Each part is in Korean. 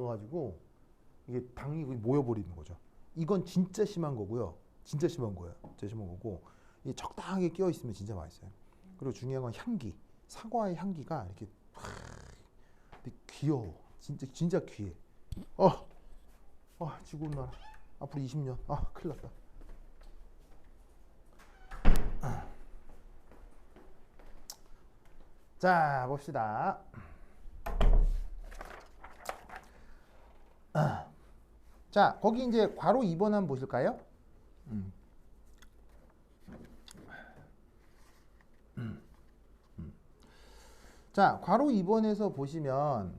가지고 이게 당이 모여버리는 거죠. 이건 진짜 심한 거고요. 진짜 심한 거예요. 진짜 심한 거고 이 적당하게 끼어 있으면 진짜 맛있어요. 그리고 중요한 건 향기. 사과의 향기가 이렇게 근데 귀여워. 진짜 귀해. 지구 온난화. 앞으로 20년. 큰일 났다. 자, 봅시다. 자, 거기 이제 괄호 2번 한번 보실까요? 자, 괄호 2번에서 보시면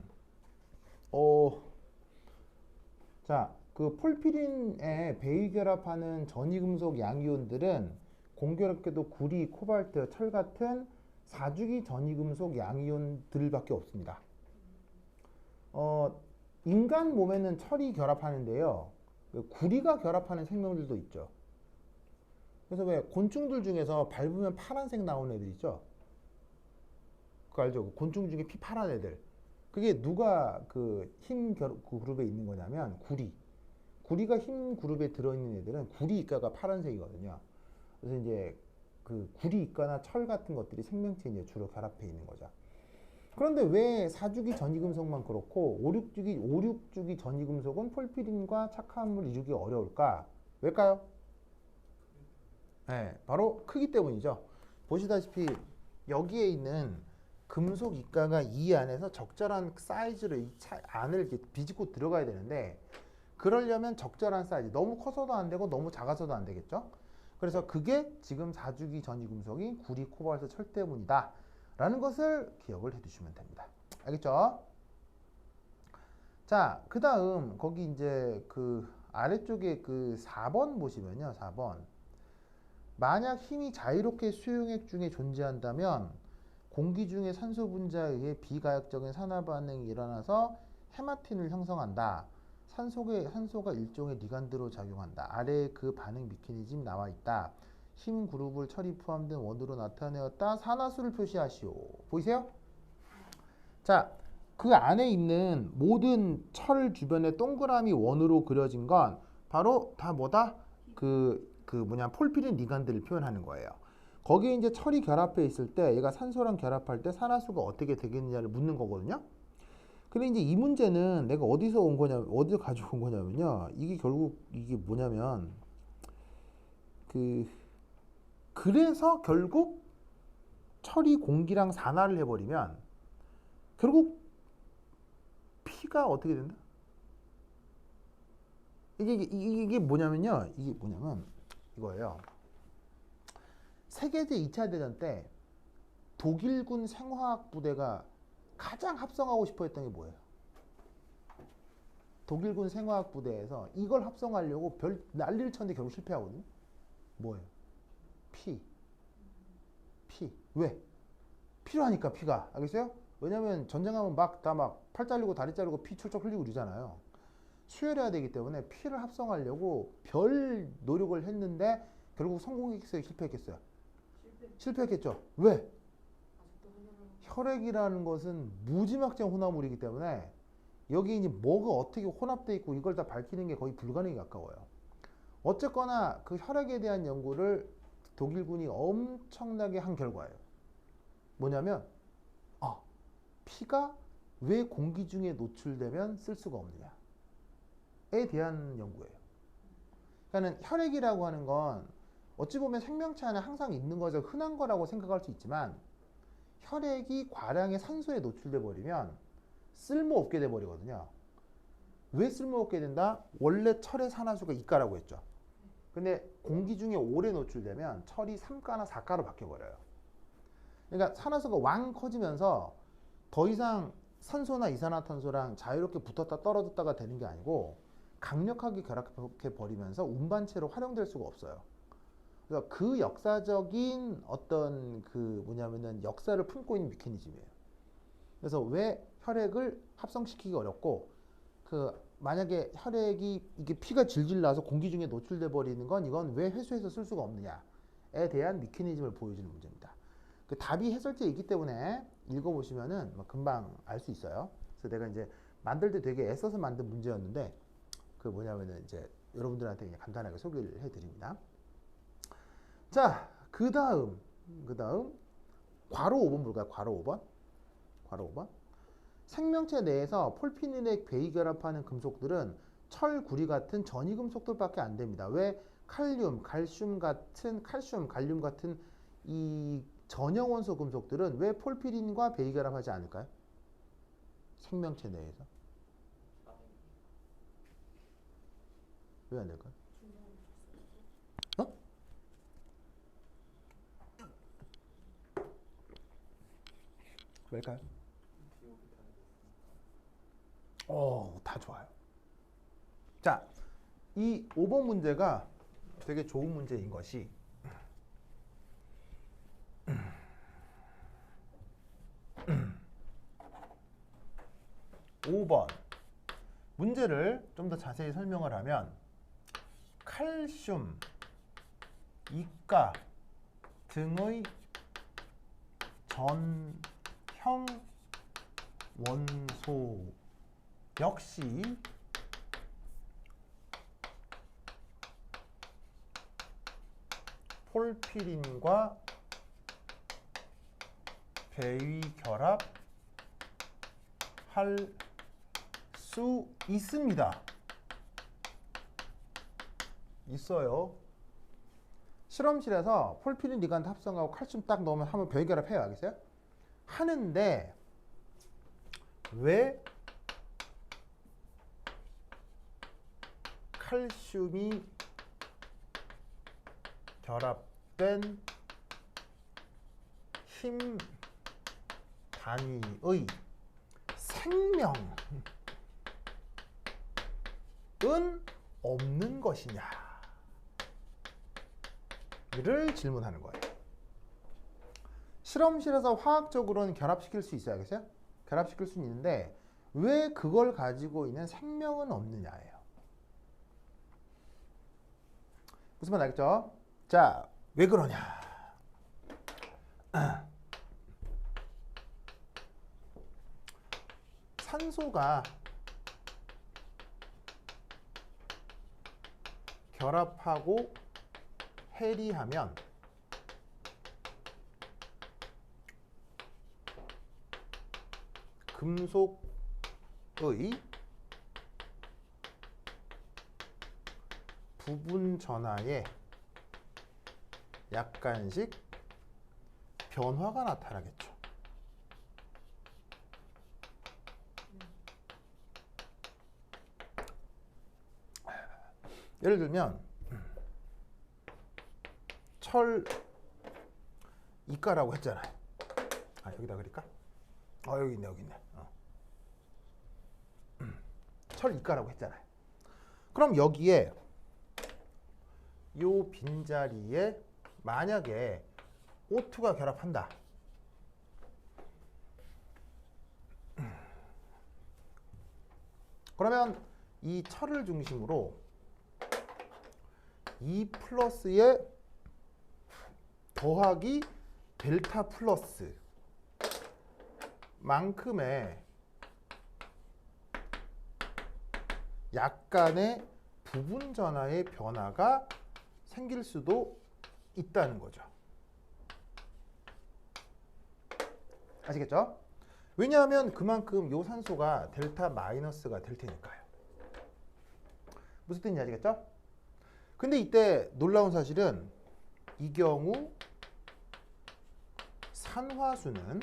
자, 그 폴피린에 베이결합하는 전이금속 양이온들은 공교롭게도 구리, 코발트, 철 같은 4주기 전이금속 양이온들밖에 없습니다. 인간 몸에는 철이 결합하는데요. 구리가 결합하는 생명들도 있죠. 그래서 왜 곤충들 중에서 밟으면 파란색 나오는 애들 있죠? 그거 알죠? 곤충 중에 피 파란 애들. 그게 누가 그 힘 그룹에 있는 거냐면 구리. 구리가 힘 그룹에 들어있는 애들은 구리 이가가 파란색이거든요. 그래서 이제 그 구리 이가나 철 같은 것들이 생명체에 이제 주로 결합해 있는 거죠. 그런데 왜 4주기 전이금속만 그렇고 5, 6주기 전이금속은 폴피린과 착화물을 이루기 어려울까? 왜일까요? 네, 바로 크기 때문이죠. 보시다시피 여기에 있는 금속 입가가 이 안에서 적절한 사이즈로 이 안을 이렇게 비집고 들어가야 되는데 그러려면 적절한 사이즈, 너무 커서도 안 되고 너무 작아서도 안 되겠죠. 그래서 그게 지금 4주기 전이금속인 구리, 코발트, 철 때문이다 라는 것을 기억을 해 두시면 됩니다. 알겠죠? 자, 그 다음 거기 이제 그 아래쪽에 그 4번 보시면요. 4번 만약 힘이 자유롭게 수용액 중에 존재한다면 공기 중의 산소 분자에 의해 비가역적인 산화 반응이 일어나서 헤마틴을 형성한다. 산소가 일종의 리간드로 작용한다. 아래에 그 반응 메커니즘 나와 있다. 힘 그룹을 철이 포함된 원으로 나타내었다. 산화수를 표시하시오. 보이세요? 자, 그 안에 있는 모든 철 주변에 동그라미 원으로 그려진 건 바로 다 뭐다? 폴피린 리간드를 표현하는 거예요. 거기에 이제 철이 결합해 있을 때 얘가 산소랑 결합할 때 산화수가 어떻게 되겠느냐를 묻는 거거든요. 근데 이제 이 문제는 내가 어디서 가져온 거냐면요. 이게 결국 이게 뭐냐면 그래서 결국 철이 공기랑 산화를 해버리면 결국 피가 어떻게 된다? 이게 뭐냐면요. 이게 뭐냐면 이거예요. 세계대 2차 대전 때 독일군 생화학 부대가 가장 합성하고 싶어 했던 게 뭐예요? 독일군 생화학 부대에서 이걸 합성하려고 별 난리를 쳤는데 결국 실패하거든요. 뭐예요? 피. 왜? 필요하니까 피가. 알겠어요? 왜냐면 전쟁하면 막 팔 잘리고 다리 자르고 피 철철 흘리고 그러잖아요. 수혈해야 되기 때문에 피를 합성하려고 별 노력을 했는데 결국 성공했어요? 실패했겠어요? 실패했겠죠. 왜? 혈액이라는 것은 무지막지한 혼합물이기 때문에 여기 이제 뭐가 어떻게 혼합되어 있고 이걸 다 밝히는 게 거의 불가능에 가까워요. 어쨌거나 그 혈액에 대한 연구를 독일군이 엄청나게 한 결과예요. 뭐냐면 피가 왜 공기 중에 노출되면 쓸 수가 없느냐에 대한 연구예요. 그러니까 혈액이라고 하는 건 어찌 보면 생명체 안에 항상 있는 거죠. 흔한 거라고 생각할 수 있지만 혈액이 과량의 산소에 노출돼 버리면 쓸모없게 돼 버리거든요. 왜 쓸모없게 된다? 원래 철의 산화수가 2가라고 했죠. 근데 공기 중에 오래 노출되면 철이 3가나 4가로 바뀌어 버려요. 그러니까 산화수가 왕 커지면서 더 이상 산소나 이산화탄소랑 자유롭게 붙었다 떨어졌다가 되는 게 아니고 강력하게 결합해 버리면서 운반체로 활용될 수가 없어요. 그래서 그 역사적인 어떤 역사를 품고 있는 메커니즘이에요. 그래서 왜 혈액을 합성시키기 어렵고 만약에 혈액이 이게 피가 질질 나서 공기 중에 노출돼 버리는 건 이건 왜 회수해서 쓸 수가 없느냐에 대한 메커니즘을 보여주는 문제입니다. 그 답이 해설지에 있기 때문에 읽어보시면은 금방 알 수 있어요. 그래서 내가 이제 만들 때 되게 애써서 만든 문제였는데 그 뭐냐면은 이제 여러분들한테 그냥 간단하게 소개를 해드립니다. 자, 그 다음 괄호 5번 볼까요? 괄호 5번. 생명체 내에서 폴피닌에 베이결합하는 금속들은 철, 구리 같은 전이 금속들밖에 안 됩니다. 왜? 칼륨, 갈륨 같은 이 전형 원소 금속들은 왜 폴피린과 베이결합하지 않을까요? 생명체 내에서. 왜 안 될까요? 어? 왜일까요? 다 좋아요. 자, 이 5번 문제가 되게 좋은 문제인 것이 5번 문제를 좀 더 자세히 설명을 하면 칼슘, 이가 등의 전형 원소 역시 폴피린과 베이결합 할 수 있습니다. 있어요. 실험실에서 폴피린 리간드 합성하고 칼슘 딱 넣으면 한번 베이결합해요. 알겠어요? 하는데 왜 칼슘이 결합된 힘 단위의 생명은 없는 것이냐를 질문하는 거예요. 실험실에서 화학적으로는 결합시킬 수 있어요. 알겠어요? 결합시킬 수는 있는데 왜 그걸 가지고 있는 생명은 없느냐예요. 무슨 말 알겠죠? 자, 왜 그러냐? 산소가 결합하고 해리하면 금속의 부분 전하에 약간씩 변화가 나타나겠죠. 예를 들면 철 이가라고 했잖아요. 여기다 그릴까? 여기 있네. 철 이가라고 했잖아요. 그럼 여기에 요 빈자리에 만약에 O2가 결합한다. 그러면 이 철을 중심으로 2 플러스에 더하기 델타 플러스 만큼의 약간의 부분 전하의 변화가 생길 수도 있다는 거죠. 아시겠죠? 왜냐하면 그만큼 요 산소가 델타 마이너스가 될 테니까요. 무슨 뜻인지 아시겠죠? 근데 이때 놀라운 사실은 이 경우 산화수는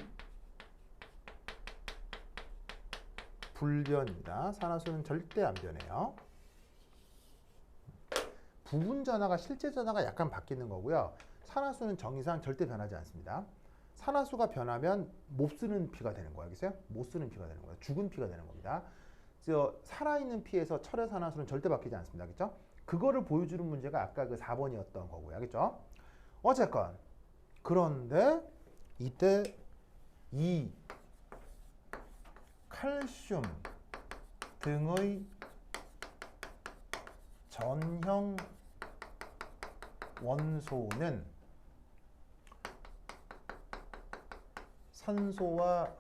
불변입니다. 산화수는 절대 안 변해요. 부분 전하가 실제 전하가 약간 바뀌는 거고요. 산화수는 정의상 절대 변하지 않습니다. 산화수가 변하면 못 쓰는 피가 되는 거예요. 알겠어요? 못 쓰는 피가 되는 거예요. 죽은 피가 되는 겁니다. 그래서 살아있는 피에서 철의 산화수는 절대 바뀌지 않습니다. 알겠죠? 그거를 보여주는 문제가 아까 그 4번이었던 거고요. 알겠죠? 어쨌건 그런데 이때 이 칼슘 등의 전형 원소는 산소와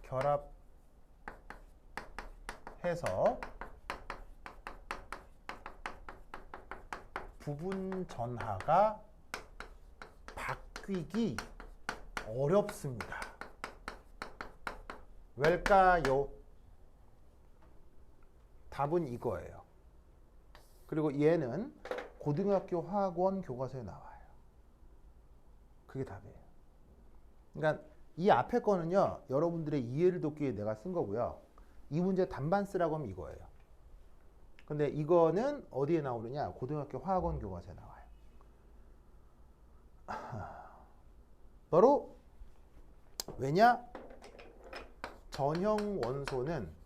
결합하지 해서 부분 전하가 바뀌기 어렵습니다. 왜일까요? 답은 이거예요. 그리고 얘는 고등학교 화학원 교과서에 나와요. 그게 답이에요. 그러니까 이 앞에 거는요, 여러분들의 이해를 돕기 위해 내가 쓴 거고요. 이 문제 단반 쓰라고 하면 이거예요. 근데 이거는 어디에 나오느냐? 고등학교 화학원 교과서에 나와요. 바로 왜냐? 전형 원소는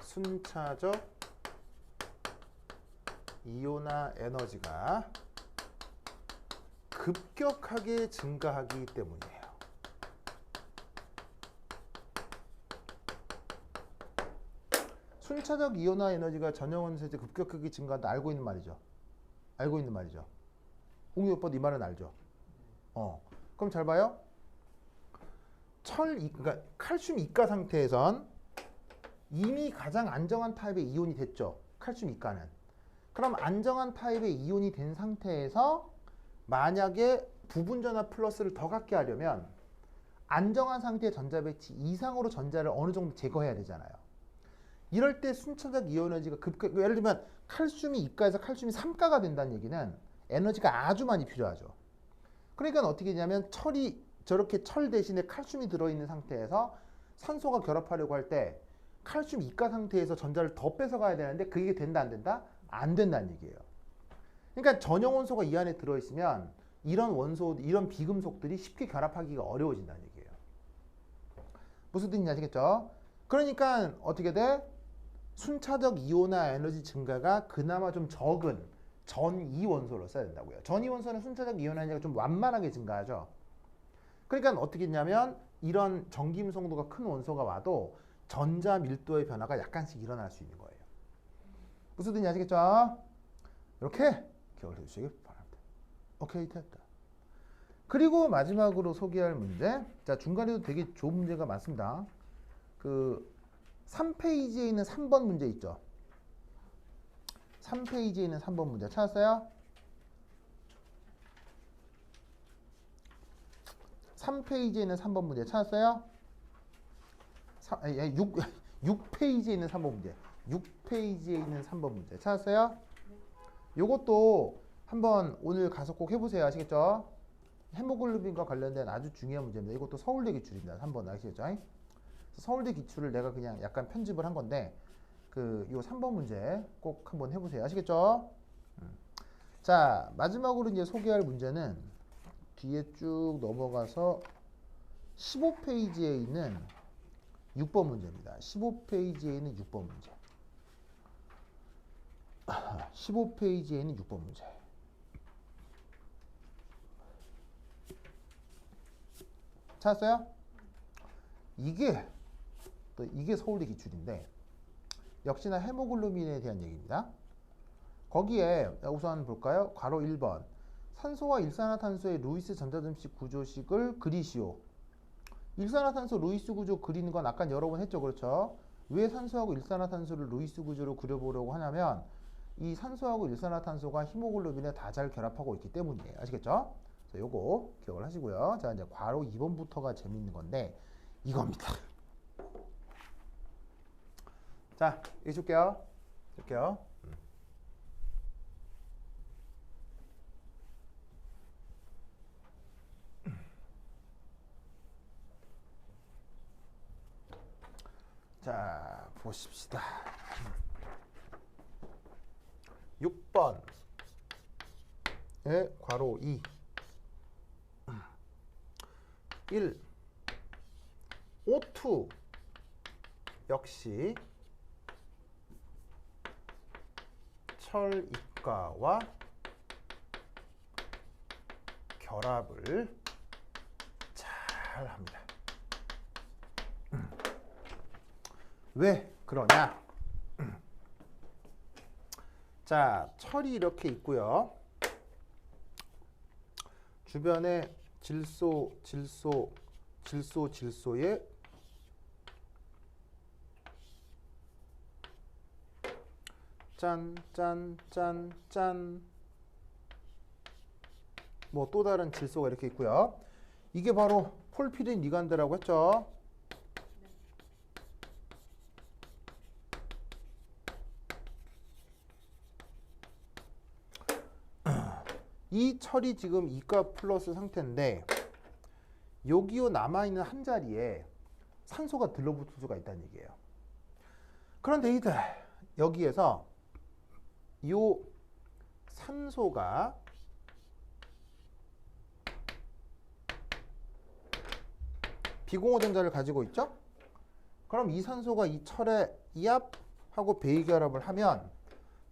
순차적 이온화 에너지가 급격하게 증가하기 때문이에요. 순차적 이온화 에너지가 전형 원소에 급격하게 증가한다. 알고 있는 말이죠. 알고 있는 말이죠. 홍유 오빠도 이 말은 알죠. 그럼 잘 봐요. 그러니까 칼슘 이가 상태에선 이미 가장 안정한 타입의 이온이 됐죠. 칼슘 이가는. 그럼 안정한 타입의 이온이 된 상태에서 만약에 부분전하 플러스를 더 갖게 하려면 안정한 상태의 전자 배치 이상으로 전자를 어느 정도 제거해야 되잖아요. 이럴 때 순차적 이온 에너지가 예를 들면 칼슘이 이가에서 칼슘이 3가가 된다는 얘기는 에너지가 아주 많이 필요하죠. 그러니까 어떻게 되냐면 저렇게 철 대신에 칼슘이 들어있는 상태에서 산소가 결합하려고 할 때 칼슘 이가 상태에서 전자를 더 뺏어가야 되는데 그게 된다 안 된다? 안 된다는 얘기예요. 그러니까 전형 원소가 이 안에 들어있으면 이런 비금속들이 쉽게 결합하기가 어려워진다는 얘기예요. 무슨 뜻인지 아시겠죠? 그러니까 어떻게 돼? 순차적 이온화 에너지 증가가 그나마 좀 적은 전이 원소로 써야 된다고요. 전이 원소는 순차적 이온화 에너지가 좀 완만하게 증가하죠. 그러니까 어떻게 했냐면 이런 전기임 성도가 큰 원소가 와도 전자 밀도의 변화가 약간씩 일어날 수 있는 거예요. 무슨 뜻인지 아시겠죠? 이렇게 기억을 해주시기 바랍니다. 오케이, 됐다. 그리고 마지막으로 소개할 문제. 자, 중간에도 되게 좋은 문제가 많습니다. 그 3페이지에 있는 3번 문제 있죠. 3페이지에 있는 3번 문제 찾았어요? 3페이지에 있는 3번 문제 찾았어요? 6페이지에 있는 3번 문제. 6페이지에 있는 3번 문제 찾았어요? 요것도 한번 오늘 가서 꼭 해보세요. 아시겠죠? 헤모글로빈과 관련된 아주 중요한 문제입니다. 이것도 서울대 기출입니다. 3번 아시겠죠? 서울대 기출을 내가 그냥 약간 편집을 한 건데 요 3번 문제 꼭 한번 해보세요. 아시겠죠? 자, 마지막으로 이제 소개할 문제는 뒤에 쭉 넘어가서 15페이지에 있는 6번 문제입니다. 15페이지에 있는 6번 문제. 15페이지에 있는 6번 문제. 찾았어요? 이게 서울대 기출인데 역시나 헤모글로빈에 대한 얘기입니다. 거기에 우선 볼까요? 괄호 1번. 산소와 일산화탄소의 루이스 전자점식 구조식을 그리시오. 일산화탄소 루이스 구조 그리는 건 아까 여러 번 했죠. 그렇죠? 왜 산소하고 일산화탄소를 루이스 구조로 그려보려고 하냐면 이 산소하고 일산화탄소가 히모글로빈에 다 잘 결합하고 있기 때문이에요. 아시겠죠? 그래서 요거 기억을 하시고요. 자, 이제 괄호 2번부터가 재밌는 건데 이겁니다. 자, 이거 줄게요. 자, 보십시다. 6번 괄호 2 1 O2 역시 철 이가와 결합을 잘 합니다. 왜 그러냐? 자, 철이 이렇게 있고요. 주변에 질소, 질소의 짠 뭐 또 다른 질소가 이렇게 있고요. 이게 바로 폴피린 리간드라고 했죠. 이 철이 지금 이가 플러스 상태인데 여기요 남아있는 한 자리에 산소가 들러붙을 수가 있다는 얘기예요. 그런데 이들 여기에서 요 산소가 비공허전자를 가지고 있죠? 그럼 이 산소가 이 철에 이압하고 베이결합을 하면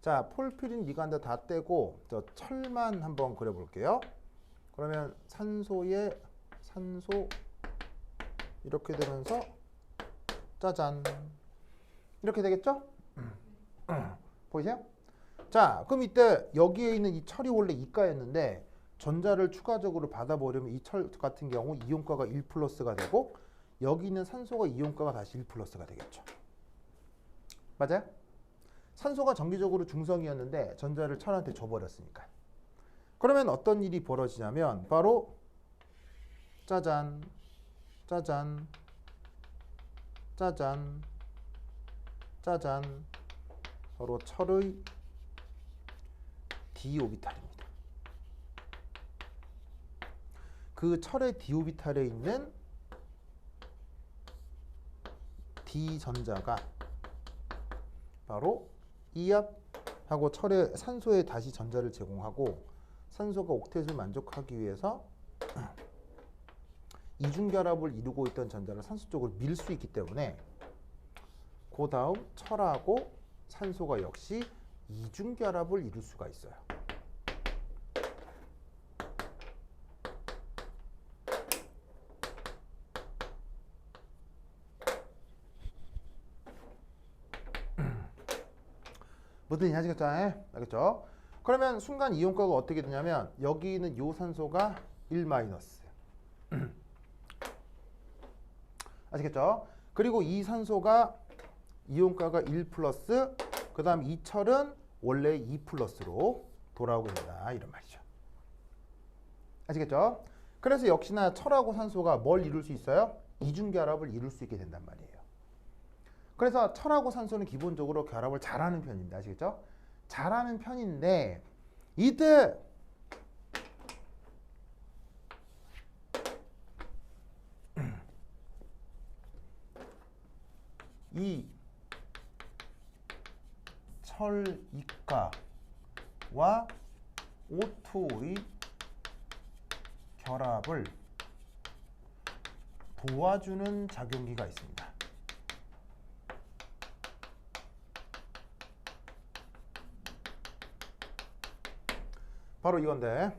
자, 폴피린 리간드 다 떼고 저 철만 한번 그려볼게요. 그러면 산소에 산소 이렇게 되면서 짜잔 이렇게 되겠죠? 보이세요? 자, 그럼 이때 여기에 있는 이 철이 원래 이가였는데 전자를 추가적으로 받아버리면 이 철 같은 경우 이온가가 1 플러스가 되고 여기 있는 산소가 이온가가 다시 1 플러스가 되겠죠. 맞아요? 산소가 정기적으로 중성이었는데 전자를 철한테 줘버렸으니까. 그러면 어떤 일이 벌어지냐면 바로 짜잔 짜잔 짜잔 짜잔 바로 철의 d-오비탈입니다. 그 철의 d-오비탈에 있는 d-전자가 바로 이압하고 철의 산소에 다시 전자를 제공하고 산소가 옥텟을 만족하기 위해서 이중결합을 이루고 있던 전자를 산소 쪽으로 밀 수 있기 때문에 그 다음 철하고 산소가 역시 이중결합을 이룰 수가 있어요. 무슨 얘기 하시겠죠? 알겠죠? 그러면 순간 이온가가 어떻게 되냐면 여기 있는 요 산소가 1 마이너스 아시겠죠? 그리고 이 산소가 이온가가 1 플러스 그 다음 이 철은 원래 2 플러스로 돌아오게 된다 이런 말이죠. 아시겠죠? 그래서 역시나 철하고 산소가 뭘 이룰 수 있어요? 이중결합을 이룰 수 있게 된단 말이에요. 그래서 철하고 산소는 기본적으로 결합을 잘하는 편입니다. 아시겠죠? 잘하는 편인데 이때 이 철 이가와 O2의 결합을 도와주는 작용기가 있습니다. 바로 이건데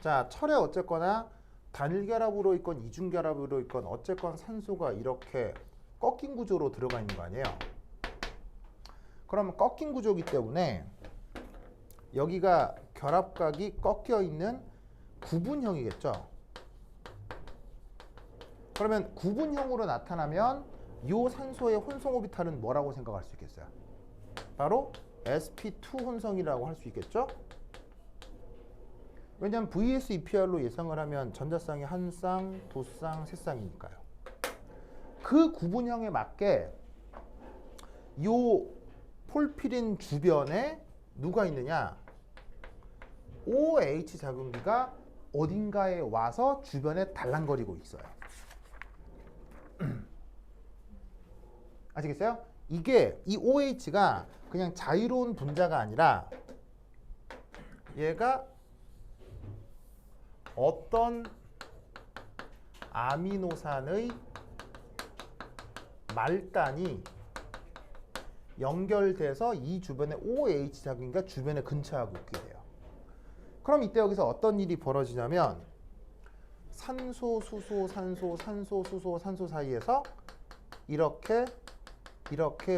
자, 철에 어쨌거나 단일결합으로 있건 이중결합으로 있건 어쨌건 산소가 이렇게 꺾인 구조로 들어가 있는 거 아니에요. 그러면 꺾인 구조이기 때문에 여기가 결합각이 꺾여 있는 구분형이겠죠. 그러면 구분형으로 나타나면 이 산소의 혼성 오비탈은 뭐라고 생각할 수 있겠어요? 바로 sp2 혼성이라고 할 수 있겠죠. 왜냐하면 vs EPR로 예상을 하면 전자쌍이 한 쌍, 두 쌍, 세 쌍이니까요. 그 구분형에 맞게 요 폴피린 주변에 누가 있느냐? OH 작용기가 어딘가에 와서 주변에 달랑거리고 있어요. 아시겠어요? 이게 이 OH가 그냥 자유로운 분자가 아니라 얘가 어떤 아미노산의 말단이 연결돼서 이 주변에 OH 작용기가 주변에 근처하고 있게 돼요. 그럼 이때 여기서 어떤 일이 벌어지냐면 산소, 수소, 산소, 산소, 수소, 산소 사이에서 이렇게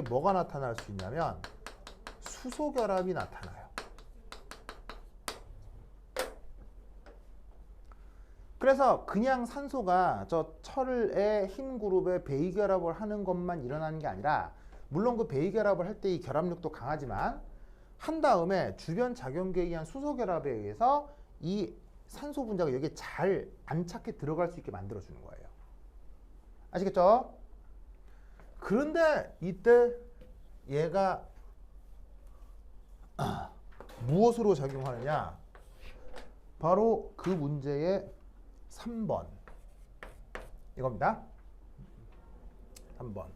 뭐가 나타날 수 있냐면 수소 결합이 나타나요. 그래서 그냥 산소가 저 철의 흰 그룹에 베이결합을 하는 것만 일어나는 게 아니라, 물론 그 베이결합을 할 때 이 결합력도 강하지만 한 다음에 주변 작용계에 의한 수소 결합에 의해서 이 산소 분자가 여기에 잘 안착해 들어갈 수 있게 만들어 주는 거예요. 아시겠죠? 그런데 이때 얘가 무엇으로 작용하느냐? 바로 그 문제의 3번 이겁니다. 3번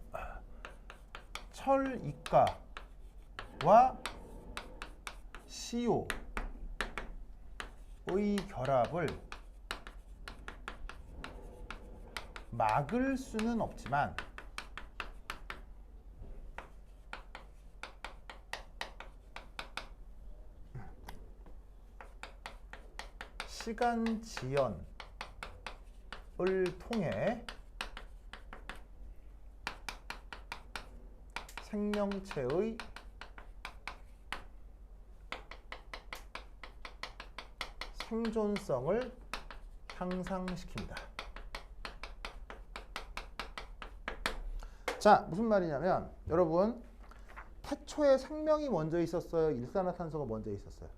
철이가와 CO의 결합을 막을 수는 없지만 시간 지연을 통해 생명체의 생존성을 향상시킵니다. 자, 무슨 말이냐면 여러분, 태초에 생명이 먼저 있었어요? 일산화탄소가 먼저 있었어요?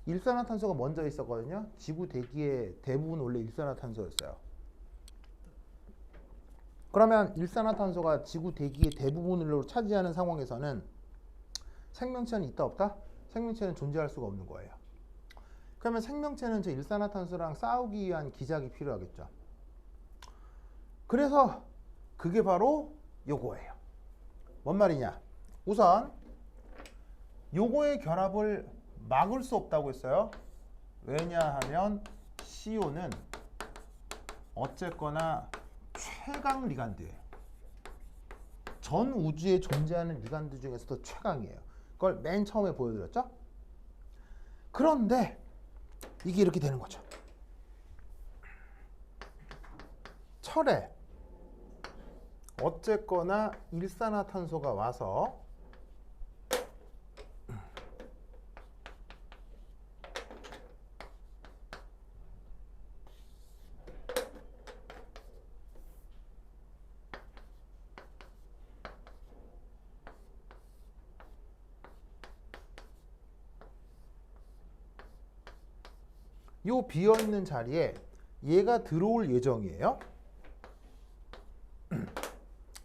일산화탄소가 먼저 있었거든요. 지구 대기의 대부분 원래 일산화탄소였어요. 그러면 일산화탄소가 지구 대기의 대부분을 차지하는 상황에서는 생명체는 있다 없다? 생명체는 존재할 수가 없는 거예요. 그러면 생명체는 저 일산화탄소랑 싸우기 위한 기작이 필요하겠죠. 그래서 그게 바로 요거예요. 뭔 말이냐? 우선 요거의 결합을 막을 수 없다고 했어요. 왜냐하면 CO는 어쨌거나 최강 리간드예요. 전 우주에 존재하는 리간드 중에서도 최강이에요. 그걸 맨 처음에 보여드렸죠? 그런데 이게 이렇게 되는 거죠. 철에 어쨌거나 일산화탄소가 와서 요 비어있는 자리에 얘가 들어올 예정이에요.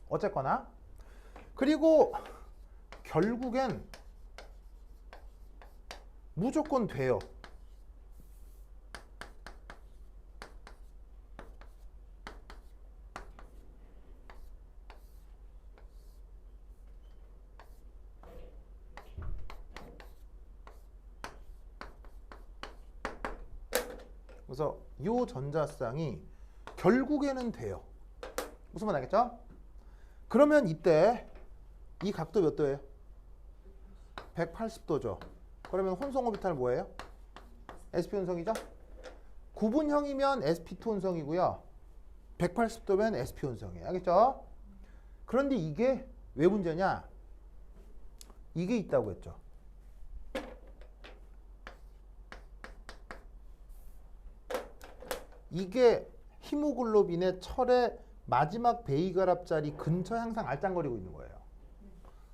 어쨌거나. 그리고 결국엔 무조건 돼요. 그래서 이 전자쌍이 결국에는 돼요. 무슨 말 알겠죠? 그러면 이때 이 각도 몇 도예요? 180도죠. 그러면 혼성 오비탈 뭐예요? sp 혼성이죠? 구분형이면 sp2 혼성이고요. 180도면 sp 혼성이에요. 알겠죠? 그런데 이게 왜 문제냐? 이게 있다고 했죠. 이게 히모글로빈의 철의 마지막 베이결합 자리 근처에 항상 알짱거리고 있는 거예요.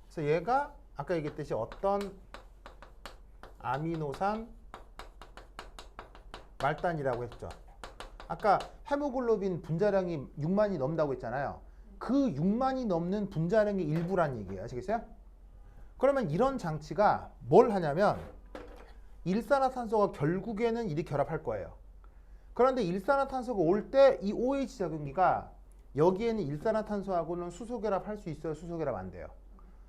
그래서 얘가 아까 얘기했듯이 어떤 아미노산 말단이라고 했죠. 아까 헤모글로빈 분자량이 6만이 넘는다고 했잖아요. 그 6만이 넘는 분자량의 일부란 얘기예요. 아시겠어요? 그러면 이런 장치가 뭘 하냐면 일산화탄소가 결국에는 이리 결합할 거예요. 그런데 일산화탄소가 올 때 이 OH 작용기가 여기에는 일산화탄소하고는 수소결합 할 수 있어요? 수소결합 안 돼요?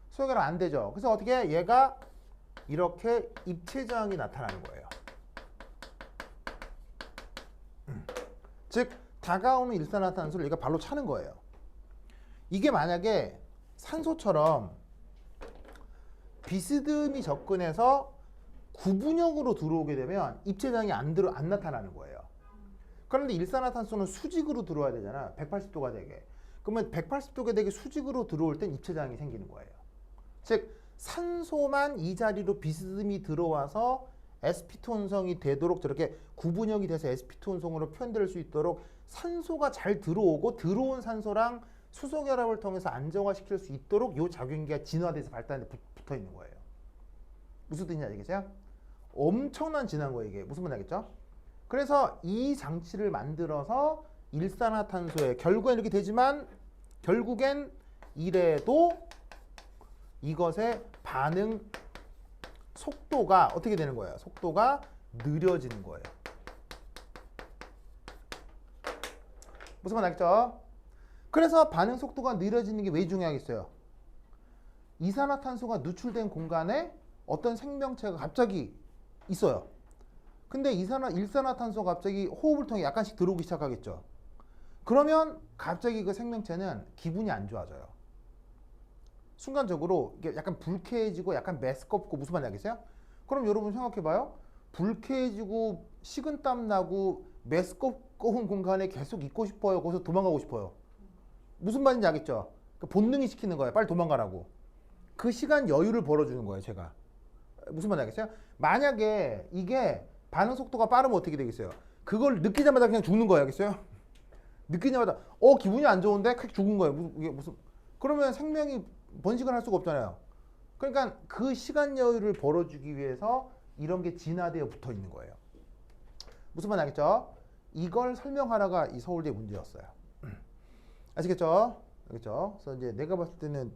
수소결합 안 되죠. 그래서 어떻게 얘가 이렇게 입체저항이 나타나는 거예요. 즉 다가오는 일산화탄소를 얘가 발로 차는 거예요. 이게 만약에 산소처럼 비스듬히 접근해서 구분형으로 들어오게 되면 입체저항이 안 나타나는 거예요. 그런데 일산화탄소는 수직으로 들어와야 되잖아. 180도가 되게. 그러면 180도가 되게 수직으로 들어올 땐 입체저항이 생기는 거예요. 즉 산소만 이 자리로 비스듬히 들어와서 sp2 혼성이 되도록 저렇게 구분형이 돼서 sp2 혼성으로 표현될 수 있도록 산소가 잘 들어오고 들어온 산소랑 수소 결합을 통해서 안정화시킬 수 있도록 이 작용기가 진화돼서 발달에 붙어 있는 거예요. 무슨 뜻인지 알겠어요? 엄청난 진화인 거예요, 이게. 무슨 말인지 알겠죠? 그래서 이 장치를 만들어서 일산화탄소에 결국엔 이렇게 되지만 결국엔 이래도 이것의 반응 속도가 어떻게 되는 거예요? 속도가 느려지는 거예요. 무슨 말 알겠죠? 그래서 반응 속도가 느려지는 게 왜 중요하겠어요? 이산화탄소가 누출된 공간에 어떤 생명체가 갑자기 있어요. 근데 일산화탄소가 갑자기 호흡을 통해 약간씩 들어오기 시작하겠죠. 그러면 갑자기 그 생명체는 기분이 안 좋아져요. 순간적으로 이게 약간 불쾌해지고 약간 메스껍고 무슨 말인지 알겠어요? 그럼 여러분 생각해봐요. 불쾌해지고 식은땀 나고 메스꺼운 공간에 계속 있고 싶어요? 거기서 도망가고 싶어요? 무슨 말인지 알겠죠? 그러니까 본능이 시키는 거예요. 빨리 도망가라고. 그 시간 여유를 벌어주는 거예요, 제가. 무슨 말인지 알겠어요? 만약에 이게 반응 속도가 빠르면 어떻게 되겠어요? 그걸 느끼자마자 그냥 죽는 거예요, 알겠어요? 느끼자마자 기분이 안 좋은데 콱 죽은 거예요. 이게 무슨 그러면 생명이 번식을 할 수가 없잖아요. 그러니까 그 시간 여유를 벌어주기 위해서 이런 게 진화되어 붙어 있는 거예요. 무슨 말인지 알겠죠? 이걸 설명하라가 이 서울대 문제였어요. 아시겠죠? 알겠죠? 그래서 이제 내가 봤을 때는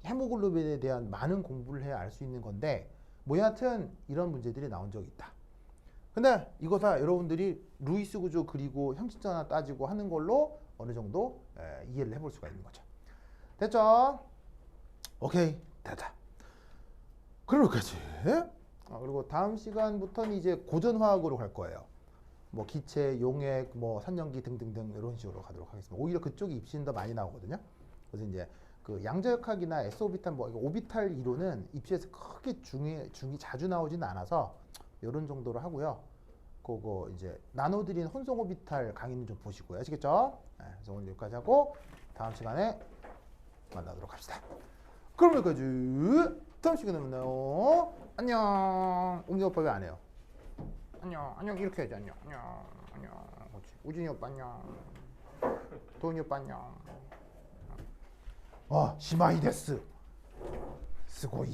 헤모글로빈에 대한 많은 공부를 해야 알 수 있는 건데 뭐 여하튼 이런 문제들이 나온 적이 있다. 근데 이거 다 여러분들이 루이스 구조 그리고 형식전화 따지고 하는 걸로 어느 정도 이해를 해볼 수가 있는 거죠. 됐죠? 오케이, 됐다. 그러고까지. 그리고 다음 시간부터는 이제 고전화학으로 갈 거예요. 뭐 기체, 용액, 뭐 산염기 등등등 이런 식으로 가도록 하겠습니다. 오히려 그쪽이 입시는 더 많이 나오거든요. 그래서 이제 그 양자역학이나 S오비탈 뭐 오비탈 이론은 입시에서 크게 자주 나오지는 않아서 이런 정도로 하고요. 그거 이제 나눠드린 혼성 오비탈 강의는 좀 보시고요. 아시겠죠? 네, 그래서 오늘 여기까지 하고 다음 시간에 만나도록 합시다. 그럼 여기까지. 다음 시간에 만나요. 안녕. 웅이 오빠 왜 안 해요? 안녕 이렇게 해야지. 안녕. 그렇지. 우진이 오빠 안녕. 도훈이 오빠 안녕. 시마이 데스. 스고이.